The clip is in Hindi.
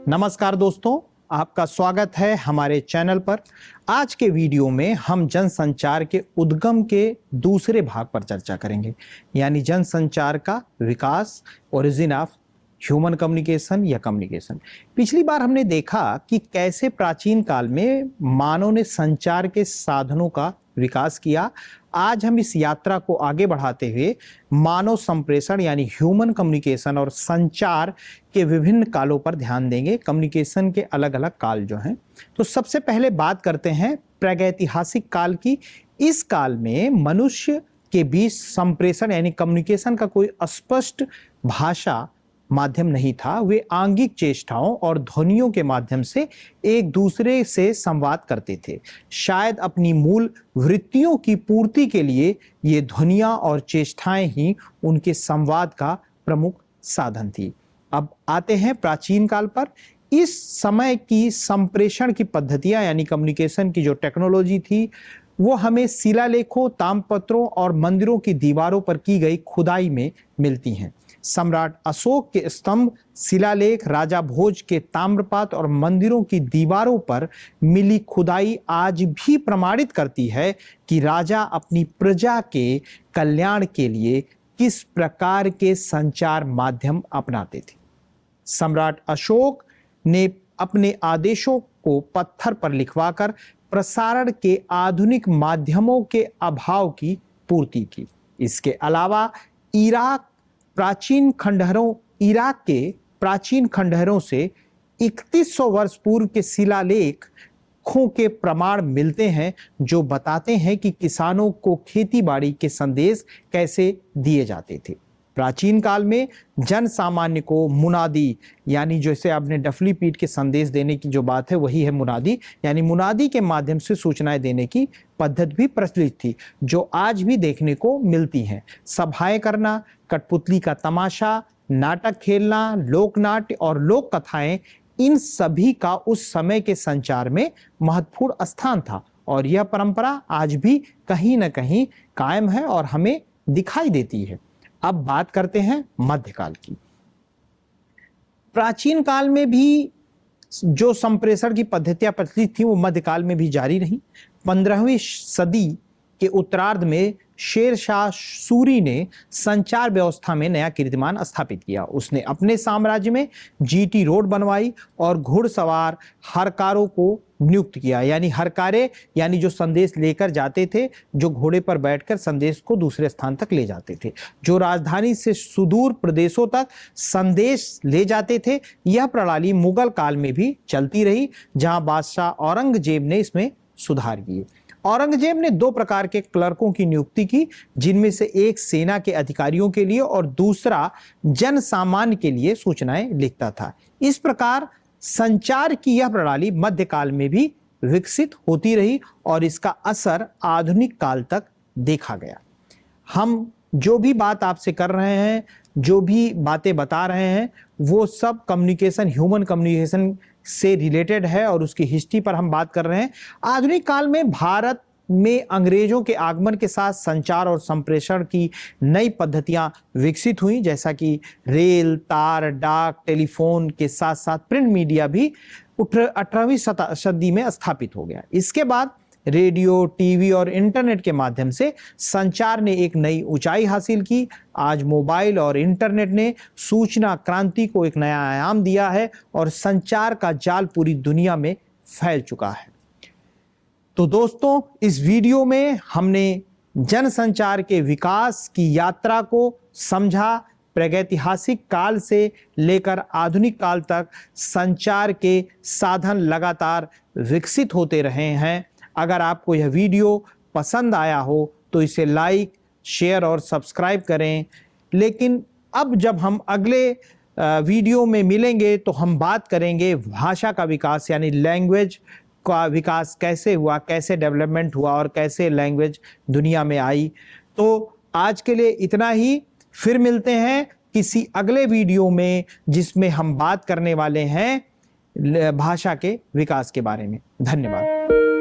नमस्कार दोस्तों, आपका स्वागत है हमारे चैनल पर। आज के वीडियो में हम जनसंचार के उद्गम के दूसरे भाग पर चर्चा करेंगे, यानी जनसंचार का विकास, ओरिजिन ऑफ ह्यूमन कम्युनिकेशन या कम्युनिकेशन। पिछली बार हमने देखा कि कैसे प्राचीन काल में मानव ने संचार के साधनों का विकास किया। आज हम इस यात्रा को आगे बढ़ाते हुए मानव संप्रेषण यानी ह्यूमन कम्युनिकेशन और संचार के विभिन्न कालों पर ध्यान देंगे। कम्युनिकेशन के अलग अलग काल जो हैं, तो सबसे पहले बात करते हैं प्रागैतिहासिक काल की। इस काल में मनुष्य के बीच संप्रेषण यानी कम्युनिकेशन का कोई स्पष्ट भाषा माध्यम नहीं था। वे आंगिक चेष्टाओं और ध्वनियों के माध्यम से एक दूसरे से संवाद करते थे। शायद अपनी मूल वृत्तियों की पूर्ति के लिए ये ध्वनियां और चेष्टाएं ही उनके संवाद का प्रमुख साधन थी। अब आते हैं प्राचीन काल पर। इस समय की संप्रेषण की पद्धतियां यानी कम्युनिकेशन की जो टेक्नोलॉजी थी, वो हमें शिलालेखों, ताम्रपत्रों और मंदिरों की दीवारों पर की गई खुदाई में मिलती हैं। सम्राट अशोक के स्तंभ, शिलालेख, राजा भोज के ताम्रपात्र और मंदिरों की दीवारों पर मिली खुदाई आज भी प्रमाणित करती है कि राजा अपनी प्रजा के कल्याण के लिए किस प्रकार के संचार माध्यम अपनाते थे। सम्राट अशोक ने अपने आदेशों को पत्थर पर लिखवाकर प्रसारण के आधुनिक माध्यमों के अभाव की पूर्ति की। इसके अलावा इराक के प्राचीन खंडहरों से 3100 वर्ष पूर्व के शिलालेखों के प्रमाण मिलते हैं, जो बताते हैं कि किसानों को खेतीबाड़ी के संदेश कैसे दिए जाते थे। प्राचीन काल में जन सामान्य को मुनादी, यानी जैसे आपने डफली पीट के संदेश देने की जो बात है वही है मुनादी, यानी मुनादी के माध्यम से सूचनाएं देने की पद्धति भी प्रचलित थी, जो आज भी देखने को मिलती हैं। सभाएं करना, कठपुतली का तमाशा, नाटक खेलना, लोकनाट्य और लोक कथाएं, इन सभी का उस समय के संचार में महत्वपूर्ण स्थान था और यह परंपरा आज भी कहीं ना कहीं कायम है और हमें दिखाई देती है। अब बात करते हैं मध्यकाल की। प्राचीन काल में भी जो संप्रेषण की पद्धतियां प्रचलित थी वो मध्यकाल में भी जारी रही। 15वीं सदी के उत्तरार्ध में शेरशाह सूरी ने संचार व्यवस्था में नया कीर्तिमान स्थापित किया। उसने अपने साम्राज्य में जीटी रोड बनवाई और घुड़सवार हरकारों को नियुक्त किया, यानी हरकारे यानी जो संदेश लेकर जाते थे, जो घोड़े पर बैठकर संदेश को दूसरे स्थान तक ले जाते थे, जो राजधानी से सुदूर प्रदेशों तक संदेश ले जाते थे। यह प्रणाली मुगल काल में भी चलती रही, जहां बादशाह औरंगजेब ने इसमें सुधार किए। औरंगजेब ने 2 प्रकार के क्लर्कों की नियुक्ति की, जिनमें से एक सेना के अधिकारियों के लिए और दूसरा जन सामान्य के लिए सूचनाएं लिखता था। इस प्रकार संचार की यह प्रणाली मध्यकाल में भी विकसित होती रही और इसका असर आधुनिक काल तक देखा गया। हम जो भी बात आपसे कर रहे हैं, जो भी बातें बता रहे हैं, वो सब कम्युनिकेशन, ह्यूमन कम्युनिकेशन से रिलेटेड है और उसकी हिस्ट्री पर हम बात कर रहे हैं। आधुनिक काल में भारत में अंग्रेजों के आगमन के साथ संचार और संप्रेषण की नई पद्धतियां विकसित हुई, जैसा कि रेल, तार, डाक, टेलीफोन के साथ साथ प्रिंट मीडिया भी 18वीं सदी में स्थापित हो गया। इसके बाद रेडियो, टीवी और इंटरनेट के माध्यम से संचार ने एक नई ऊंचाई हासिल की। आज मोबाइल और इंटरनेट ने सूचना क्रांति को एक नया आयाम दिया है और संचार का जाल पूरी दुनिया में फैल चुका है। तो दोस्तों, इस वीडियो में हमने जनसंचार के विकास की यात्रा को समझा। प्रागैतिहासिक काल से लेकर आधुनिक काल तक संचार के साधन लगातार विकसित होते रहे हैं। अगर आपको यह वीडियो पसंद आया हो तो इसे लाइक, शेयर और सब्सक्राइब करें। लेकिन अब जब हम अगले वीडियो में मिलेंगे तो हम बात करेंगे भाषा का विकास, यानी लैंग्वेज का विकास कैसे हुआ, कैसे डेवलपमेंट हुआ और कैसे लैंग्वेज दुनिया में आई। तो आज के लिए इतना ही। फिर मिलते हैं किसी अगले वीडियो में, जिसमें हम बात करने वाले हैं भाषा के विकास के बारे में। धन्यवाद।